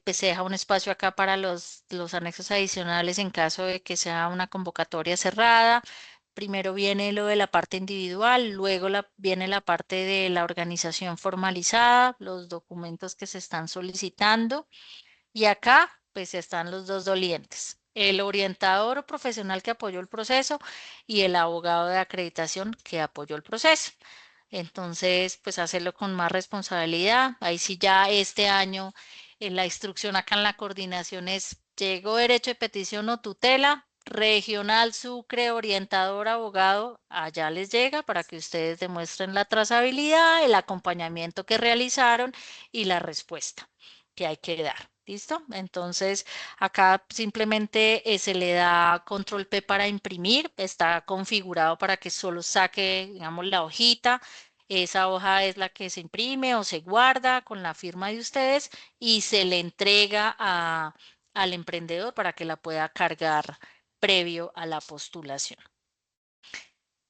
pues se deja un espacio acá para los anexos adicionales en caso de que sea una convocatoria cerrada. Primero viene lo de la parte individual, luego viene la parte de la organización formalizada, los documentos que se están solicitando. Y acá, pues están los dos dolientes, el orientador profesional que apoyó el proceso y el abogado de acreditación que apoyó el proceso. Entonces, pues hacerlo con más responsabilidad. Ahí sí ya este año la instrucción acá en la coordinación es, llegó derecho de petición o tutela, regional, Sucre, orientador, abogado, allá les llega para que ustedes demuestren la trazabilidad, el acompañamiento que realizaron y la respuesta que hay que dar. ¿Listo? Entonces, acá simplemente se le da control P para imprimir, está configurado para que solo saque, digamos, la hojita. Esa hoja es la que se imprime o se guarda con la firma de ustedes y se le entrega al emprendedor para que la pueda cargar previo a la postulación.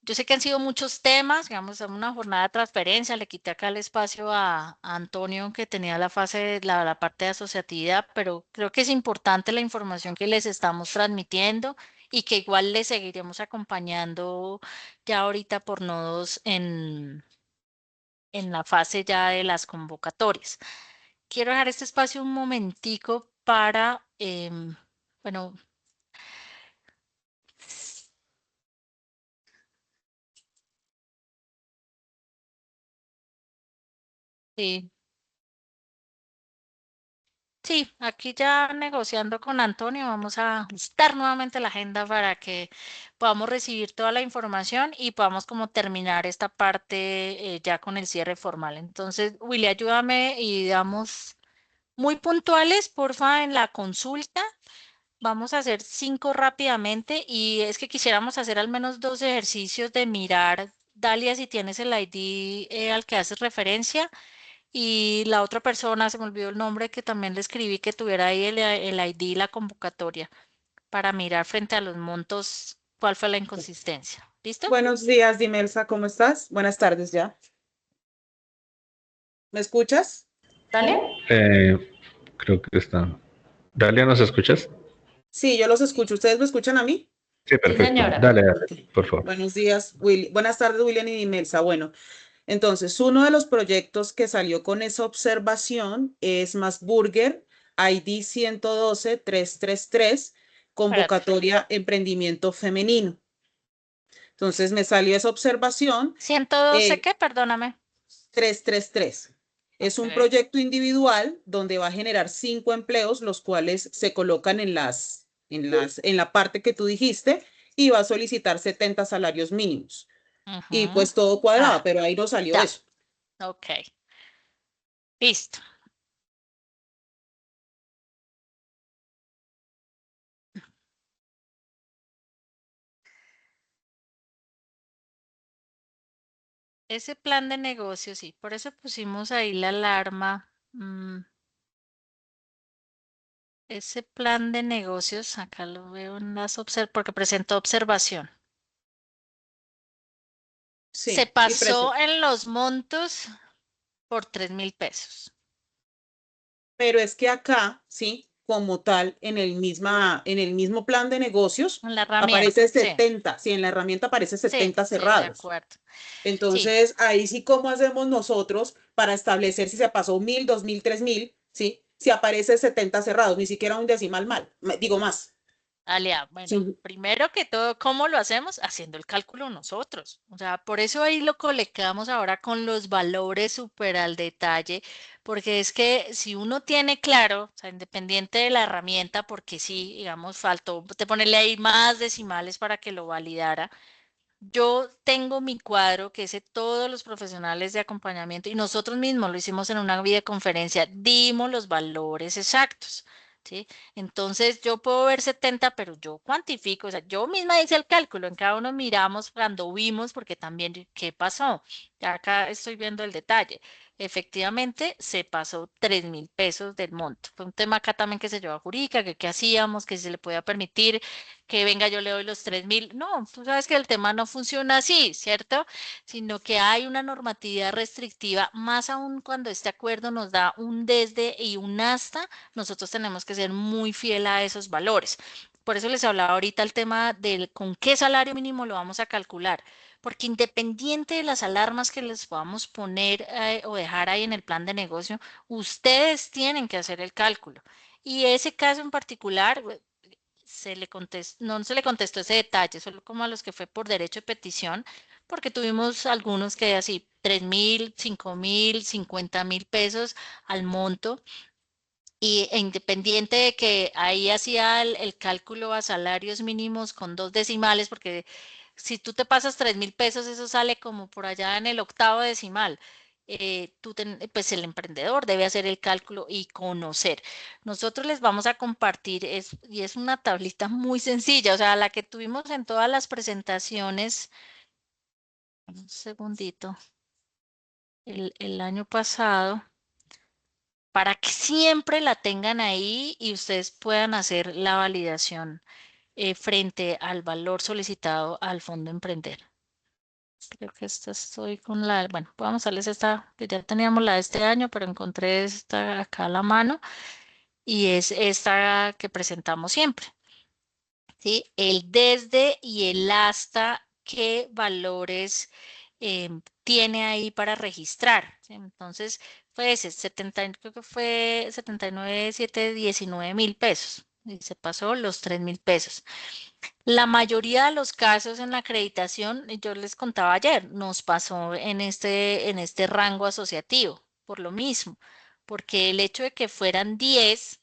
Yo sé que han sido muchos temas, digamos, en una jornada de transferencia, le quité acá el espacio a Antonio que tenía la fase de la parte de asociatividad, pero creo que es importante la información que les estamos transmitiendo y que igual les seguiremos acompañando ya ahorita por nodos en la fase ya de las convocatorias. Quiero dejar este espacio un momentico para, bueno, sí. Sí, aquí ya negociando con Antonio, vamos a ajustar nuevamente la agenda para que podamos recibir toda la información y podamos como terminar esta parte ya con el cierre formal. Entonces, Willy, ayúdame y damos muy puntuales, porfa, en la consulta. Vamos a hacer 5 rápidamente y es que quisiéramos hacer al menos 2 ejercicios de mirar, Dalia, si tienes el ID al que haces referencia. Y la otra persona, se me olvidó el nombre, que también le escribí que tuviera ahí el ID y la convocatoria para mirar frente a los montos cuál fue la inconsistencia. ¿Listo? Buenos días, Dimelsa, ¿cómo estás? Buenas tardes ya. ¿Me escuchas? ¿Dale? Eh, Creo que está. Dalia, ¿nos escuchas? Sí, yo los escucho. ¿Ustedes me escuchan a mí? Sí, Sí, perfecto. señora. Dale, dale, Ok. por favor. Buenos días, Buenas tardes, William y Dimelsa. Bueno, entonces, uno de los proyectos que salió con esa observación es Más Burger, ID 112-333, Espérate. convocatoria emprendimiento femenino. Entonces, me salió esa observación. 112, eh, ¿qué? Perdóname. 333. Es un Ok. proyecto individual donde va a generar 5 empleos, los cuales se colocan en la parte que tú dijiste y va a solicitar 70 salarios mínimos. Y Ujú. pues todo cuadraba, Ah, pero ahí no salió ya. eso. Ok. Listo. Ese plan de negocio, sí. Por eso pusimos ahí la alarma. Ese plan de negocios, acá lo veo en las porque presentó observación. Se Sí, y pasó precio. en los montos por 3.000 pesos. Pero es que acá, sí, como tal, en el mismo plan de negocios, En la herramienta, aparece sí, 70. Sí, en la herramienta aparece sí, 70 sí, de cerrados. acuerdo. Sí, Entonces, ahí sí, ¿cómo hacemos nosotros para establecer si se pasó 1000, 2000, 3000? ¿Sí? Si aparece 70 cerrados, ni siquiera un decimal mal, digo más. Alia, bueno, Sí. primero que todo, ¿cómo lo hacemos? Haciendo el cálculo nosotros. O sea, por eso ahí lo colectamos ahora con los valores súper al detalle, porque es que si uno tiene claro, o sea, independiente de la herramienta, porque sí, digamos, faltó de ponerle ahí más decimales para que lo validara. Yo tengo mi cuadro que es de todos los profesionales de acompañamiento y nosotros mismos lo hicimos en una videoconferencia, dimos los valores exactos, ¿sí? Entonces yo puedo ver 70, pero yo cuantifico, o sea, yo misma hice el cálculo, en cada uno miramos cuando vimos, porque también, ¿qué pasó? Ya acá estoy viendo el detalle. efectivamente se pasó 3.000 pesos del monto. Fue un tema acá también que se llevó a Jurídica, que qué hacíamos, que si se le podía permitir que venga yo le doy los 3.000. No, tú sabes que el tema no funciona así, ¿cierto? Sino que hay una normatividad restrictiva, más aún cuando este acuerdo nos da un desde y un hasta, nosotros tenemos que ser muy fiel a esos valores. Por eso les hablaba ahorita el tema del con qué salario mínimo lo vamos a calcular, porque independiente de las alarmas que les podamos poner o dejar ahí en el plan de negocio, ustedes tienen que hacer el cálculo. Y ese caso en particular, no se le contestó ese detalle, solo como a los que fue por derecho de petición, porque tuvimos algunos que así, 3.000, 5.000, 50.000 pesos al monto. E independiente de que ahí hacía el cálculo a salarios mínimos con 2 decimales, porque si tú te pasas 3.000 pesos, eso sale como por allá en el octavo decimal. Pues el emprendedor debe hacer el cálculo y conocer. Nosotros les vamos a compartir, y es una tablita muy sencilla, o sea, la que tuvimos en todas las presentaciones, un segundito, el año pasado, para que siempre la tengan ahí y ustedes puedan hacer la validación frente al valor solicitado al Fondo Emprender. Creo que esta estoy con bueno, vamos a darles esta, que ya teníamos la de este año, pero encontré esta acá a la mano y es esta que presentamos siempre, ¿sí? El desde y el hasta, qué valores tiene ahí para registrar, ¿sí? Entonces, fue ese, creo que fue 79.719.000 pesos y se pasó los 3.000 pesos. La mayoría de los casos en la acreditación, yo les contaba ayer, nos pasó en este rango asociativo, por lo mismo, porque el hecho de que fueran 10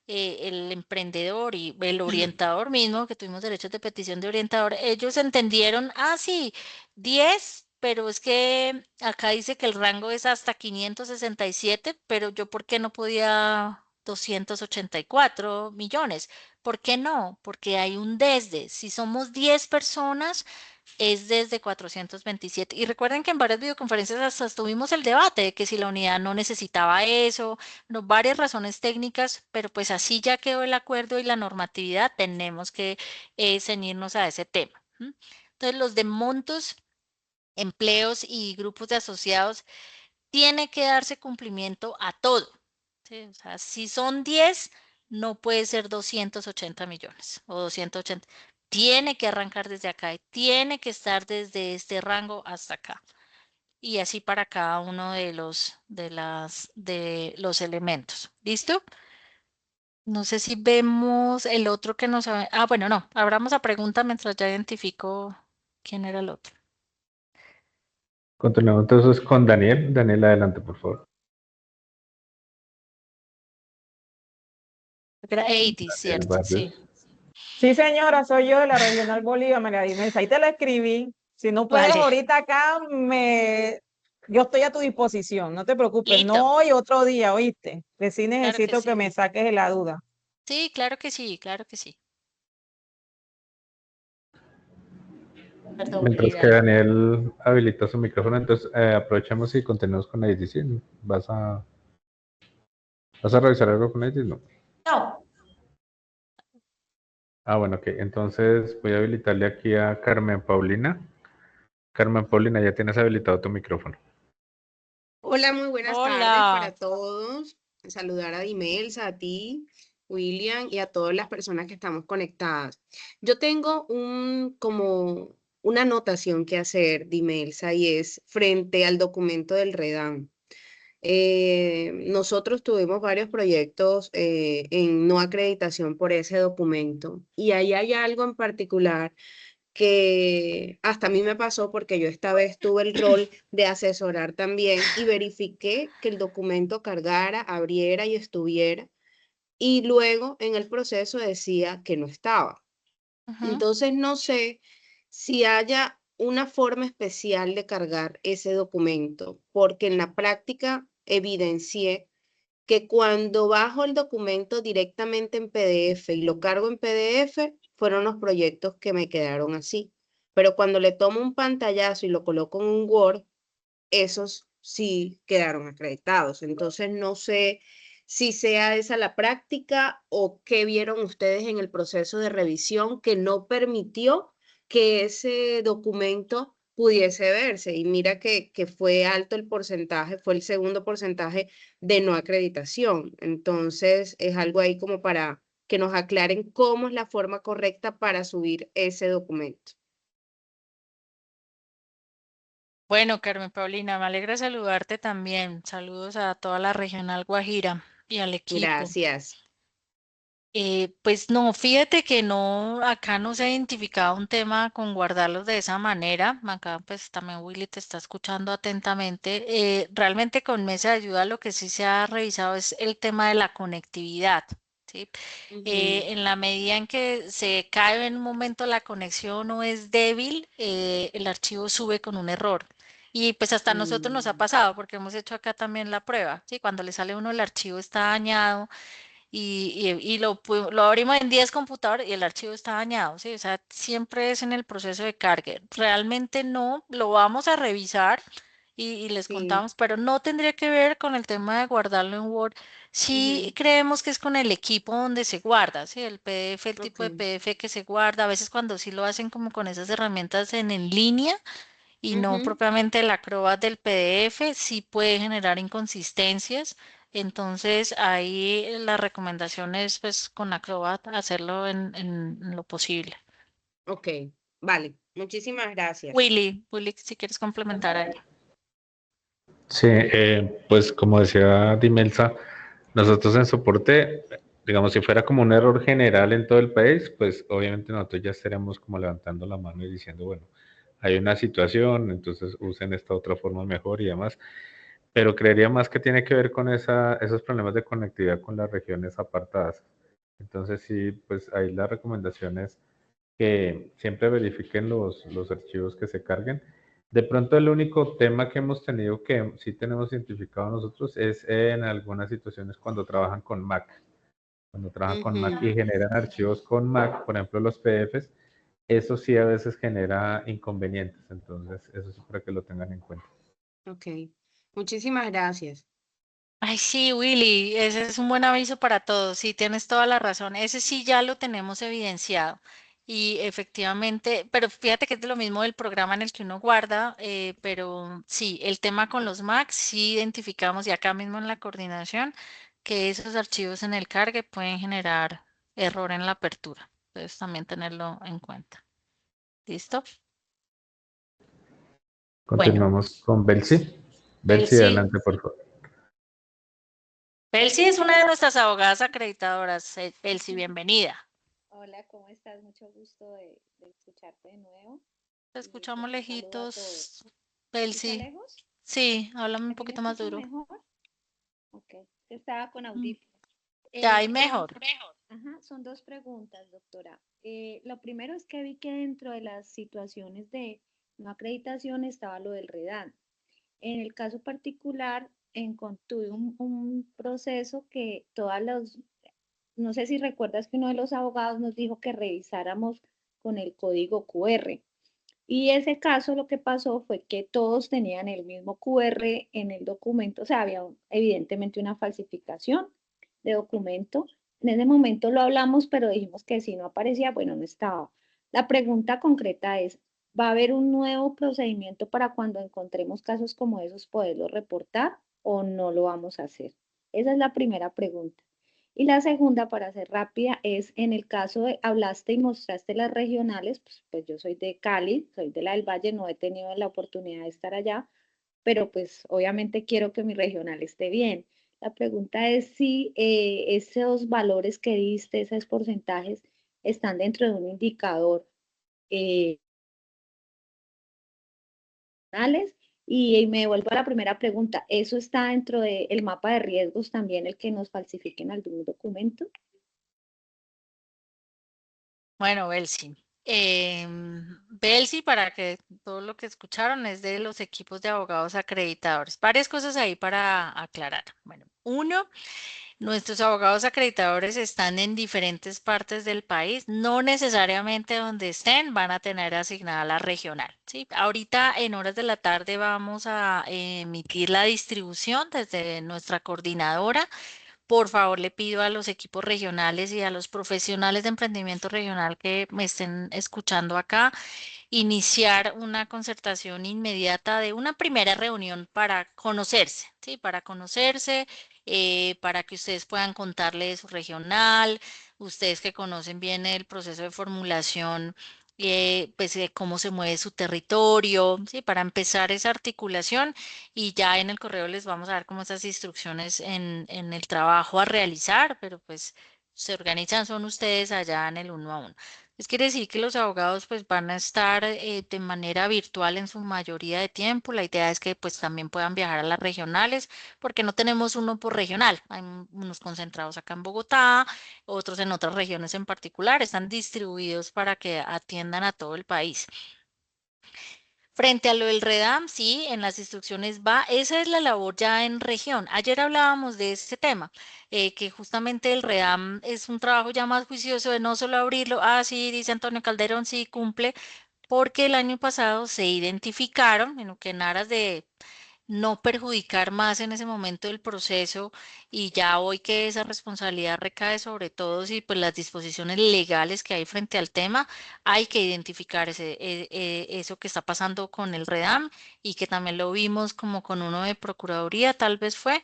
el emprendedor y el orientador mismo, que tuvimos derechos de petición de orientador, ellos entendieron, sí, 10, pero es que acá dice que el rango es hasta 567, pero yo ¿por qué no podía 284 millones? ¿Por qué no? Porque hay un desde. Si somos 10 personas, es desde 427. Y recuerden que en varias videoconferencias hasta tuvimos el debate de que si la unidad no necesitaba eso, no, varias razones técnicas, pero pues así ya quedó el acuerdo y la normatividad, tenemos que ceñirnos a ese tema. Entonces, los de montos, empleos y grupos de asociados, tiene que darse cumplimiento a todo. ¿Sí? O sea, si son 10, no puede ser 280 millones o 280. Tiene que arrancar desde acá y tiene que estar desde este rango hasta acá. Y así para cada uno de los elementos. ¿Listo? No sé si vemos el otro que nos... bueno, no. Abramos a pregunta mientras ya identifico quién era el otro. Continuamos entonces con Daniel. Daniel, adelante, por favor. Era 80, Daniel ¿cierto? Sí. Barrios. Sí, señora, soy yo de la Regional Bolívar, María Dimesa. Ahí te lo escribí. Si no puedes Vale. ahorita acá, yo estoy a tu disposición. No te preocupes. Listo. No hoy, otro día, ¿oíste? Que sí Claro que necesito que sí. me saques de la duda. Sí, claro que sí, claro que sí. Perdón, Mientras que dale. Daniel habilita su micrófono, entonces aprovechamos y continuamos con la edición. ¿Vas a revisar algo con la edición? No. No. Bueno, ok. Entonces voy a habilitarle aquí a Carmen Paulina. Carmen Paulina, ya tienes habilitado tu micrófono. Hola, muy buenas tardes Hola. para todos. Saludar a Dimelsa, a ti, William, y a todas las personas que estamos conectadas. Yo tengo como una anotación que hacer, Dimelsa, y es frente al documento del REDAM. Nosotros tuvimos varios proyectos en no acreditación por ese documento, y ahí hay algo en particular que hasta a mí me pasó porque yo esta vez tuve el rol de asesorar también y verifiqué que el documento cargara, abriera y estuviera, y luego en el proceso decía que no estaba. Ujú. Entonces no sé si haya una forma especial de cargar ese documento, porque en la práctica evidencié que cuando bajo el documento directamente en PDF y lo cargo en PDF, fueron los proyectos que me quedaron así. Pero cuando le tomo un pantallazo y lo coloco en un Word, esos sí quedaron acreditados. Entonces, no sé si sea esa la práctica o qué vieron ustedes en el proceso de revisión que no permitió que ese documento pudiese verse. Y mira que fue alto el porcentaje, fue el segundo porcentaje de no acreditación. Entonces, es algo ahí como para que nos aclaren cómo es la forma correcta para subir ese documento. Bueno, Carmen Paulina, me alegra saludarte también. Saludos a toda la regional Guajira y al equipo. Gracias. Pues no, fíjate que no, acá no se ha identificado un tema con guardarlos de esa manera. Acá pues también Willy te está escuchando atentamente. Realmente con Mesa de Ayuda lo que sí se ha revisado es el tema de la conectividad, ¿sí? Ujú, En la medida en que se cae en un momento la conexión o es débil, el archivo sube con un error. Y pues hasta a nosotros nos ha mm, pasado porque hemos hecho acá también la prueba, ¿sí? Cuando le sale a uno el archivo está dañado y lo abrimos en 10 computadores y el archivo está dañado, ¿sí? O sea, siempre es en el proceso de carga. Realmente no, lo vamos a revisar y les sí. contamos, pero no tendría que ver con el tema de guardarlo en Word. Sí Ujú, creemos que es con el equipo donde se guarda, ¿sí? El PDF, el ok, tipo de PDF que se guarda, a veces cuando sí lo hacen como con esas herramientas en línea y no ujú, propiamente el Acrobat del PDF, sí puede generar inconsistencias. Entonces, ahí la recomendación es, pues, con Acrobat hacerlo en lo posible. ok, vale. Muchísimas gracias. Willy, si quieres complementar ahí. Sí, pues como decía Dimelsa, nosotros en soporte, digamos, si fuera como un error general en todo el país, pues obviamente nosotros ya estaríamos como levantando la mano y diciendo, bueno, hay una situación, entonces usen esta otra forma mejor y demás. Pero creería más que tiene que ver con esos problemas de conectividad con las regiones apartadas. Entonces sí, pues ahí la recomendación es que siempre verifiquen los archivos que se carguen. De pronto el único tema que hemos tenido que sí tenemos identificado nosotros es en algunas situaciones cuando trabajan con Mac. Cuando trabajan con Mac Ujú, y generan archivos con Mac, por ejemplo los PDFs, eso sí a veces genera inconvenientes. Entonces eso sí para que lo tengan en cuenta. ok. Muchísimas gracias. Ay, sí, Willy, ese es un buen aviso para todos. Sí, tienes toda la razón. Ese sí ya lo tenemos evidenciado. Y efectivamente, pero fíjate que es de lo mismo del programa en el que uno guarda, pero sí, el tema con los Macs, sí identificamos y acá mismo en la coordinación que esos archivos en el cargue pueden generar error en la apertura. Entonces también tenerlo en cuenta. ¿Listo? Bueno, Continuamos con Belsi. Belsi, Belsi, adelante, por favor. Belsi es una de nuestras abogadas acreditadoras. Belsi, bienvenida. Hola, ¿cómo estás? Mucho gusto de escucharte de nuevo Te y pues escuchamos un saludo a todos. lejitos, ¿Se escucha Belsi. lejos? Sí, háblame un ¿Aquí me poquito más escuchan duro. mejor? Ok, estaba con Mm, audífonos. ya hay Son, mejor. ajá, son dos preguntas, doctora. Lo primero es que vi que dentro de las situaciones de no acreditación estaba lo del REDAN. En el caso particular, tuve un proceso que todas los, no sé si recuerdas que uno de los abogados nos dijo que revisáramos con el código QR. Y ese caso lo que pasó fue que todos tenían el mismo QR en el documento, o sea, había evidentemente una falsificación de documento. En ese momento lo hablamos, pero dijimos que si no aparecía, bueno, no estaba. La pregunta concreta es, ¿va a haber un nuevo procedimiento para cuando encontremos casos como esos poderlo reportar o no lo vamos a hacer? Esa es la primera pregunta. Y la segunda, para ser rápida, es en el caso de, hablaste y mostraste las regionales, pues yo soy de Cali, soy de la del Valle, no he tenido la oportunidad de estar allá, pero pues obviamente quiero que mi regional esté bien. La pregunta es si esos valores que diste, esos porcentajes, están dentro de un indicador eh, regionales. Y me vuelvo a la primera pregunta, ¿eso está dentro del mapa de riesgos también el que nos falsifiquen algún documento? Bueno, Belsi. Belsi, para que todo lo que escucharon es de los equipos de abogados acreditadores. Varias cosas ahí para aclarar. Bueno, uno. Nuestros abogados acreditadores están en diferentes partes del país, no necesariamente donde estén van a tener asignada la regional, ¿sí? Ahorita en horas de la tarde vamos a emitir la distribución desde nuestra coordinadora. Por favor, le pido a los equipos regionales y a los profesionales de emprendimiento regional que me estén escuchando acá iniciar una concertación inmediata de una primera reunión para conocerse, ¿sí? Para conocerse, para que ustedes puedan contarle de su regional, ustedes que conocen bien el proceso de formulación, pues de cómo se mueve su territorio, ¿sí? Para empezar esa articulación y ya en el correo les vamos a dar como esas instrucciones en el trabajo a realizar, pero pues se organizan, son ustedes allá en el uno a uno. Es quiere decir que los abogados pues van a estar de manera virtual en su mayoría de tiempo. La idea es que pues también puedan viajar a las regionales porque no tenemos uno por regional. Hay unos concentrados acá en Bogotá, otros en otras regiones en particular. Están distribuidos para que atiendan a todo el país. Frente a lo del REDAM, sí, en las instrucciones va, esa es la labor ya en región. Ayer hablábamos de ese tema, que justamente el REDAM es un trabajo ya más juicioso de no solo abrirlo, sí, dice Antonio Calderón, sí cumple, porque el año pasado se identificaron, en lo que en aras de no perjudicar más en ese momento del proceso y ya hoy que esa responsabilidad recae sobre todos y pues las disposiciones legales que hay frente al tema, hay que identificar eso que está pasando con el REDAM y que también lo vimos como con uno de Procuraduría, tal vez fue.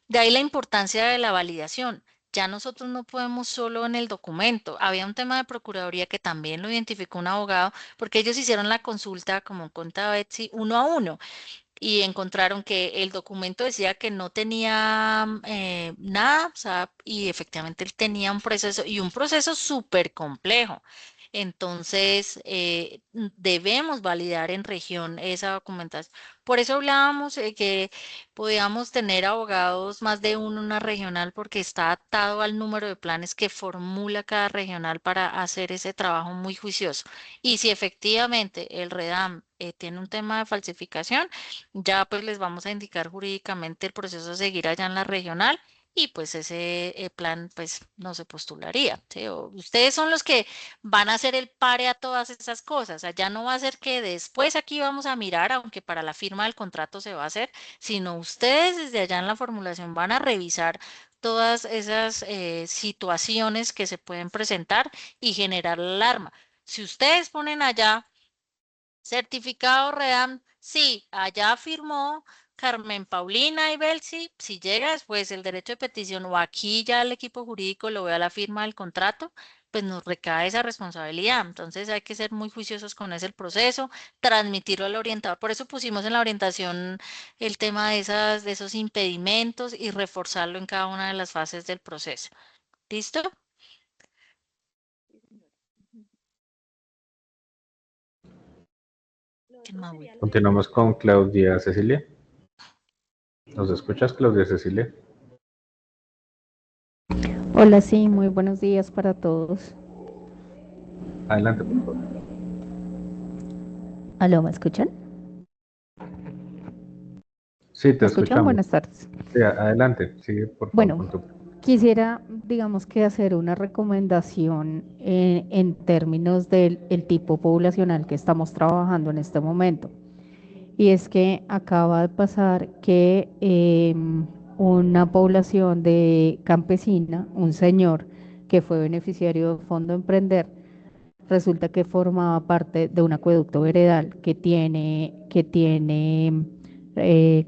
De ahí la importancia de la validación. Ya nosotros no podemos solo en el documento. Había un tema de Procuraduría que también lo identificó un abogado porque ellos hicieron la consulta, como contaba Betsy, uno a uno y encontraron que el documento decía que no tenía nada, o sea, y efectivamente él tenía un proceso y un proceso súper complejo. Entonces, debemos validar en región esa documentación. Por eso hablábamos de que podíamos tener abogados más de uno en una regional porque está atado al número de planes que formula cada regional para hacer ese trabajo muy juicioso. Y si efectivamente el REDAM tiene un tema de falsificación, ya pues les vamos a indicar jurídicamente el proceso a seguir allá en la regional y pues ese plan pues no se postularía, ¿sí? Ustedes son los que van a hacer el pare a todas esas cosas. Allá no va a ser que después aquí vamos a mirar, aunque para la firma del contrato se va a hacer, sino ustedes desde allá en la formulación van a revisar todas esas situaciones que se pueden presentar y generar la alarma. Si ustedes ponen allá certificado REDAM, sí, allá firmó Carmen Paulina y Belsi, si llega después el derecho de petición o aquí ya el equipo jurídico lo ve a la firma del contrato, pues nos recae esa responsabilidad. Entonces hay que ser muy juiciosos con ese proceso, transmitirlo al orientador. Por eso pusimos en la orientación el tema de esos impedimentos y reforzarlo en cada una de las fases del proceso. ¿Listo? Sí, señora. Ujú. Lo ¿Qué otro más, sería lo de Continuamos con Claudia Cecilia. ¿Nos escuchas, Claudia Cecilia? Hola, sí, muy buenos días para todos. Adelante, por favor. ¿Aló, me escuchan? Sí, te ¿Me escuchan? escuchamos. Buenas tardes. Sí, adelante, sigue por favor Bueno, con tu... quisiera, digamos que hacer una recomendación en términos del el tipo poblacional que estamos trabajando en este momento. Y es que acaba de pasar que una población de campesina, un señor que fue beneficiario del Fondo Emprender, resulta que formaba parte de un acueducto veredal que tiene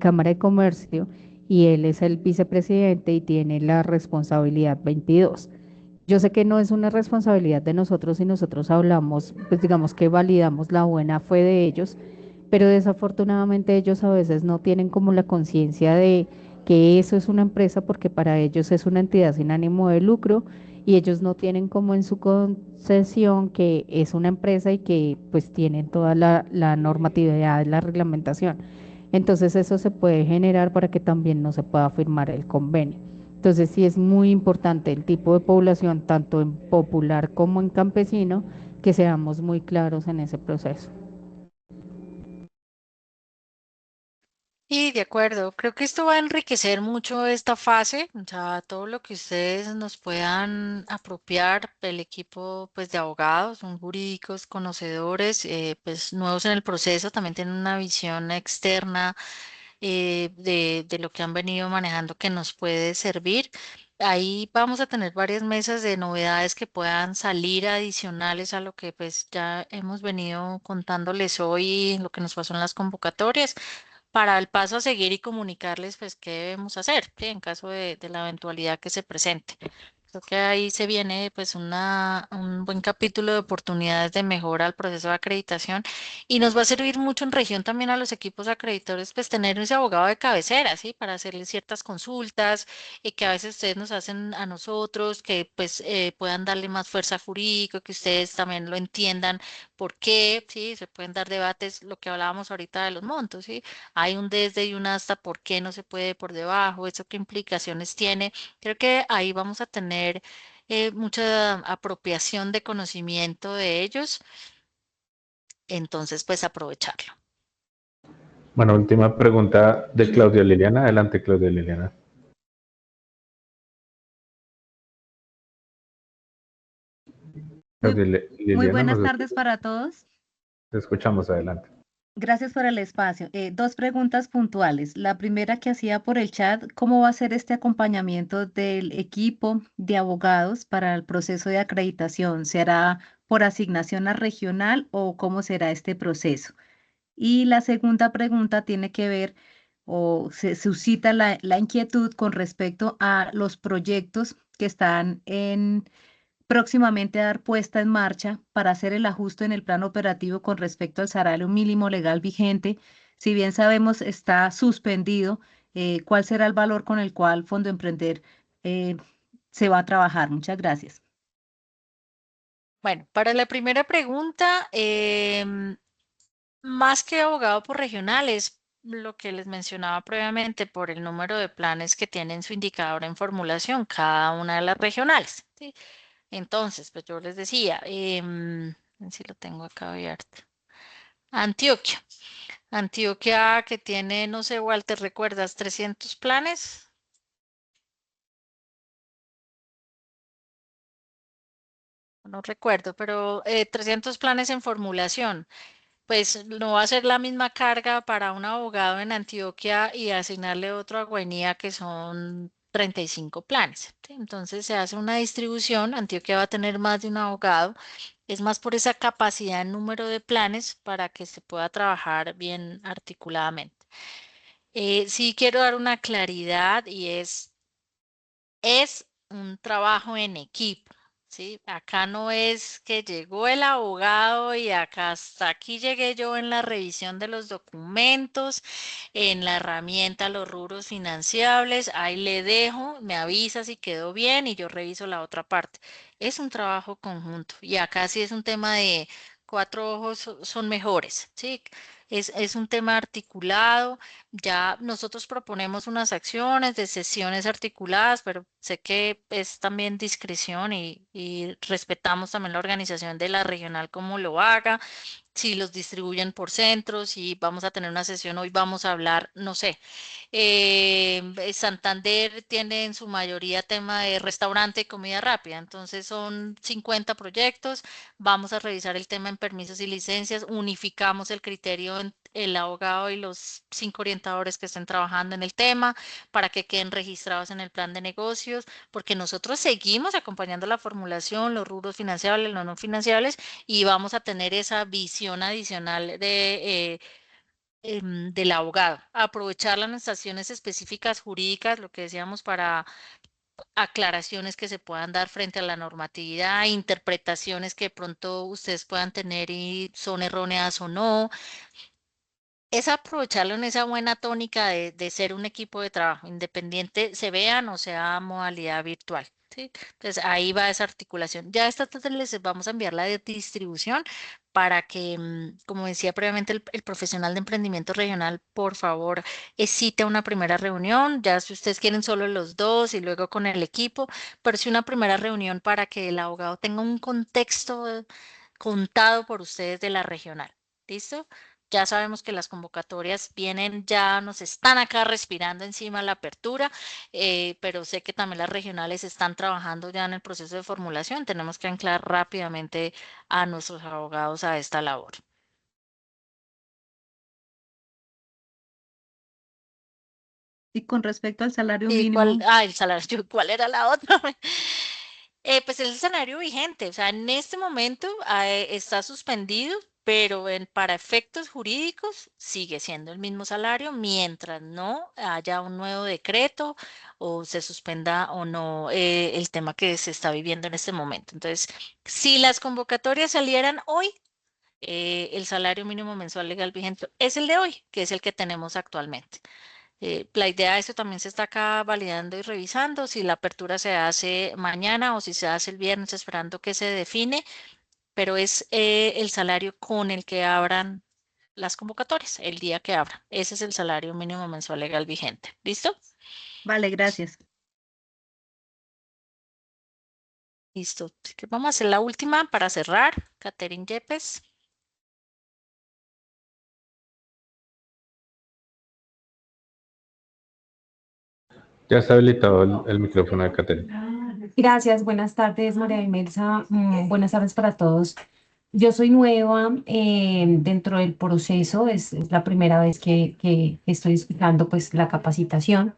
Cámara de Comercio y él es el vicepresidente y tiene la responsabilidad 22. Yo sé que no es una responsabilidad de nosotros si nosotros hablamos, pues digamos que validamos la buena fe de ellos, pero desafortunadamente ellos a veces no tienen como la conciencia de que eso es una empresa porque para ellos es una entidad sin ánimo de lucro y ellos no tienen como en su concesión que es una empresa y que pues tienen toda la normatividad, la reglamentación. Entonces eso se puede generar para que también no se pueda firmar el convenio. Entonces sí es muy importante el tipo de población, tanto en popular como en campesino, que seamos muy claros en ese proceso. Y de acuerdo, creo que esto va a enriquecer mucho esta fase, o sea, todo lo que ustedes nos puedan apropiar, el equipo pues de abogados, son jurídicos, conocedores, pues nuevos en el proceso, también tienen una visión externa de lo que han venido manejando que nos puede servir. Ahí vamos a tener varias mesas de novedades que puedan salir adicionales a lo que pues ya hemos venido contándoles hoy, lo que nos pasó en las convocatorias para el paso a seguir y comunicarles pues qué debemos hacer, ¿sí? En caso de la eventualidad que se presente. Creo que ahí se viene pues un buen capítulo de oportunidades de mejora al proceso de acreditación y nos va a servir mucho en región también a los equipos acreditores pues tener ese abogado de cabecera, ¿sí? Para hacerles ciertas consultas y que a veces ustedes nos hacen a nosotros, que pues puedan darle más fuerza jurídica, que ustedes también lo entiendan por qué, ¿sí? Se pueden dar debates, lo que hablábamos ahorita de los montos, ¿sí? Hay un desde y un hasta, ¿por qué no se puede por debajo? ¿Eso qué implicaciones tiene? Creo que ahí vamos a tener mucha apropiación de conocimiento de ellos, entonces pues aprovecharlo. Bueno, última pregunta de Claudia Liliana. Adelante, Claudia Liliana. Muy, Claudia muy Liliana, buenas nos tardes para todos. te escuchamos, adelante. Gracias por el espacio. Dos preguntas puntuales. La primera que hacía por el chat, ¿cómo va a ser este acompañamiento del equipo de abogados para el proceso de acreditación? ¿Será por asignación a regional o cómo será este proceso? Y la segunda pregunta tiene que ver o se suscita la inquietud con respecto a los proyectos que están próximamente a dar puesta en marcha para hacer el ajuste en el plan operativo con respecto al salario mínimo legal vigente. Si bien sabemos está suspendido, ¿cuál será el valor con el cual Fondo Emprender eh, se va a trabajar? Muchas gracias. Bueno, para la primera pregunta, más que abogado por regionales, lo que les mencionaba previamente por el número de planes que tienen su indicador en formulación, cada una de las regionales, ¿sí? Entonces, pues yo les decía, a ver si lo tengo acá abierto. Antioquia. Antioquia que tiene, no sé, Walter, ¿recuerdas 300 planes? No recuerdo, pero 300 planes en formulación. Pues no va a ser la misma carga para un abogado en Antioquia y asignarle otro a Guainía que son 35 planes, ¿sí? Entonces se hace una distribución, Antioquia va a tener más de un abogado, es más por esa capacidad en número de planes para que se pueda trabajar bien articuladamente. Sí quiero dar una claridad y es un trabajo en equipo, ¿sí? Acá no es que llegó el abogado y acá hasta aquí llegué yo en la revisión de los documentos, en la herramienta, los rubros financiables, ahí le dejo, me avisa si quedó bien y yo reviso la otra parte. Es un trabajo conjunto y acá sí es un tema de cuatro ojos son mejores, ¿sí? Es un tema articulado. Ya nosotros proponemos unas acciones de sesiones articuladas, pero sé que es también discreción y respetamos también la organización de la regional como lo haga, si los distribuyen por centros, si vamos a tener una sesión hoy, vamos a hablar, no sé. Santander tiene en su mayoría tema de restaurante y comida rápida, entonces son 50 proyectos, vamos a revisar el tema en permisos y licencias, unificamos el criterio en el abogado y los 5 orientadores que estén trabajando en el tema para que queden registrados en el plan de negocios, porque nosotros seguimos acompañando la formulación, los rubros financiables, los no financiables, y vamos a tener esa visión adicional del abogado. Aprovechar las estaciones específicas jurídicas, lo que decíamos, para aclaraciones que se puedan dar frente a la normatividad, interpretaciones que de pronto ustedes puedan tener y son erróneas o no, es aprovecharlo en esa buena tónica de ser un equipo de trabajo independiente, se vean o sea modalidad virtual. ¿Sí? Entonces ahí va esa articulación. Ya esta tarde les vamos a enviar la de distribución para que, como decía previamente, el profesional de emprendimiento regional, por favor, cite una primera reunión. Ya si ustedes quieren solo los dos y luego con el equipo, pero sí una primera reunión para que el abogado tenga un contexto contado por ustedes de la regional. ¿Listo? Ya sabemos que las convocatorias vienen, ya nos están acá respirando encima la apertura, pero sé que también las regionales están trabajando ya en el proceso de formulación. Tenemos que anclar rápidamente a nuestros abogados a esta labor. Y con respecto al salario ¿Y mínimo, el salario, ¿cuál era la otra? Pues es el salario vigente, o sea, en este momento está suspendido, pero para efectos jurídicos sigue siendo el mismo salario mientras no haya un nuevo decreto o se suspenda o no el tema que se está viviendo en este momento. Entonces, si las convocatorias salieran hoy, el salario mínimo mensual legal vigente es el de hoy, que es el que tenemos actualmente. La idea de eso también se está acá validando y revisando, si la apertura se hace mañana o si se hace el viernes, esperando que se define, pero es el salario con el que abran las convocatorias, el día que abran. Ese es el salario mínimo mensual legal vigente. ¿Listo? vale, gracias. Listo. Así que vamos a hacer la última para cerrar. Catherine Yepes. Ya está habilitado el micrófono de Caterina. Gracias, buenas tardes, María Imelsa. Buenas tardes para todos. Yo soy nueva dentro del proceso, es la primera vez que estoy explicando pues la capacitación.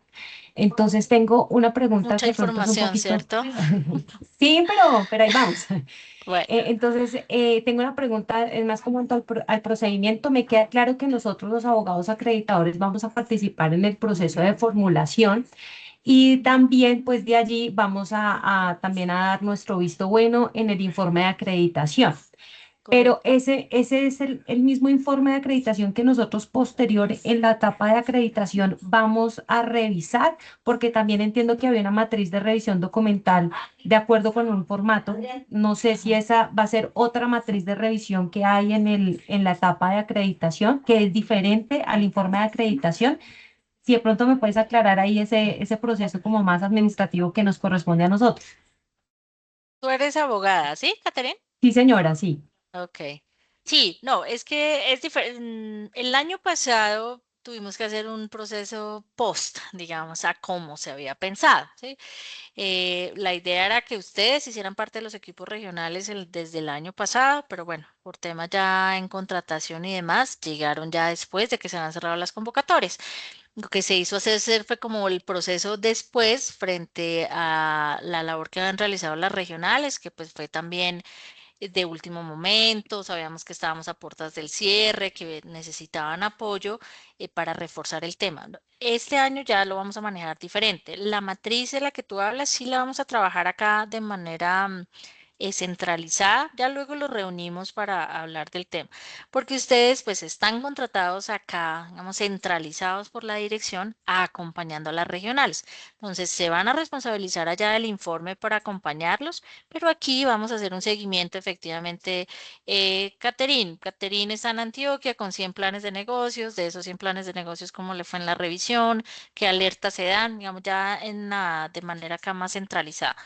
Entonces tengo una pregunta Mucha que de pronto es un información, poquito... ¿cierto? Sí, pero ahí vamos. Bueno. Entonces, tengo una pregunta, es más como en cuanto al procedimiento. Me queda claro que nosotros los abogados acreditadores vamos a participar en el proceso de formulación y también pues de allí vamos también a dar nuestro visto bueno en el informe de acreditación. Pero Correcto. ese es el mismo informe de acreditación que nosotros posterior en la etapa de acreditación vamos a revisar, porque también entiendo que había una matriz de revisión documental de acuerdo con un formato. No sé si esa va a ser otra matriz de revisión que hay en la etapa de acreditación, que es diferente al informe de acreditación. Si de pronto me puedes aclarar ahí ese proceso como más administrativo que nos corresponde a nosotros. Tú eres abogada, ¿sí, Catherine? Sí, señora, sí. Ok. Sí, no, es que es diferente. El año pasado tuvimos que hacer un proceso post, digamos, a cómo se había pensado, ¿sí? La idea era que ustedes hicieran parte de los equipos regionales desde el año pasado, pero bueno, por temas ya en contratación y demás, llegaron ya después de que se han cerrado las convocatorias. Lo que se hizo hacer fue como el proceso después frente a la labor que habían realizado las regionales, que pues fue también de último momento, sabíamos que estábamos a puertas del cierre, que necesitaban apoyo para reforzar el tema, ¿no? Este año ya lo vamos a manejar diferente. La matriz de la que tú hablas sí la vamos a trabajar acá de manera centralizada. Ya luego los reunimos para hablar del tema, porque ustedes pues están contratados acá, digamos, centralizados por la dirección, acompañando a las regionales. Entonces se van a responsabilizar allá del informe para acompañarlos, pero aquí vamos a hacer un seguimiento efectivamente. Caterine está en Antioquia con 100 planes de negocios, de esos 100 planes de negocios, cómo le fue en la revisión, qué alertas se dan, digamos, ya de manera acá más centralizada.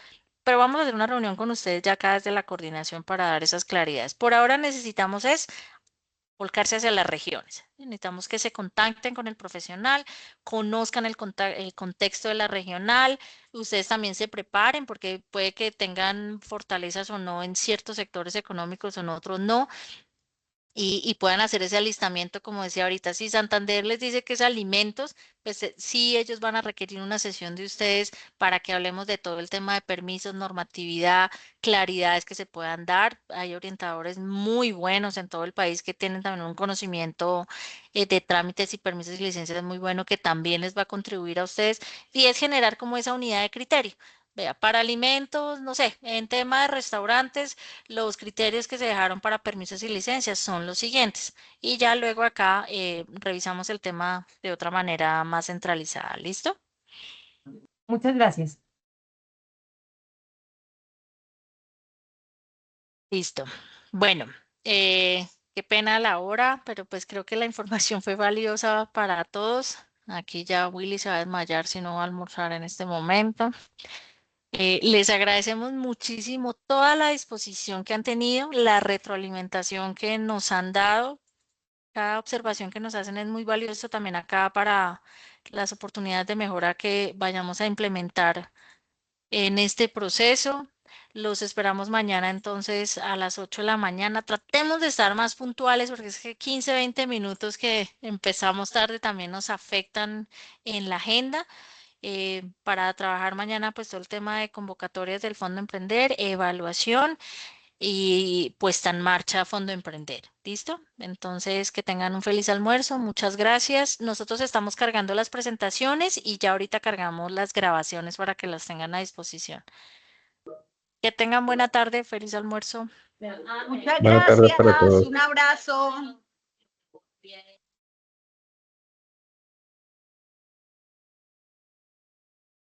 Pero vamos a hacer una reunión con ustedes ya acá desde la coordinación para dar esas claridades. Por ahora necesitamos es volcarse hacia las regiones. Necesitamos que se contacten con el profesional, conozcan el contexto de la regional, ustedes también se preparen porque puede que tengan fortalezas o no en ciertos sectores económicos o en otros no, y puedan hacer ese alistamiento, como decía ahorita. Si Santander les dice que es alimentos, pues sí, ellos van a requerir una sesión de ustedes para que hablemos de todo el tema de permisos, normatividad, claridades que se puedan dar. Hay orientadores muy buenos en todo el país que tienen también un conocimiento de trámites y permisos y licencias muy bueno que también les va a contribuir a ustedes y es generar como esa unidad de criterio. Vea, para alimentos, no sé, en tema de restaurantes, los criterios que se dejaron para permisos y licencias son los siguientes. Y ya luego acá revisamos el tema de otra manera más centralizada. ¿Listo? Muchas gracias. Listo. Bueno, qué pena la hora, pero pues creo que la información fue valiosa para todos. Aquí ya Willy se va a desmayar si no va a almorzar en este momento. Les agradecemos muchísimo toda la disposición que han tenido, la retroalimentación que nos han dado. cada observación que nos hacen es muy valioso también acá para las oportunidades de mejora que vayamos a implementar en este proceso. Los esperamos mañana entonces a las 8 de la mañana. Tratemos de estar más puntuales porque es que 15, 20 minutos que empezamos tarde también nos afectan en la agenda. Para trabajar mañana pues todo el tema de convocatorias del Fondo Emprender, evaluación y puesta en marcha Fondo Emprender. ¿Listo? Entonces, que tengan un feliz almuerzo. Muchas gracias. Nosotros estamos cargando las presentaciones y ya ahorita cargamos las grabaciones para que las tengan a disposición. Que tengan buena tarde, feliz almuerzo. Muchas Buenas tardes para gracias, todos. un abrazo.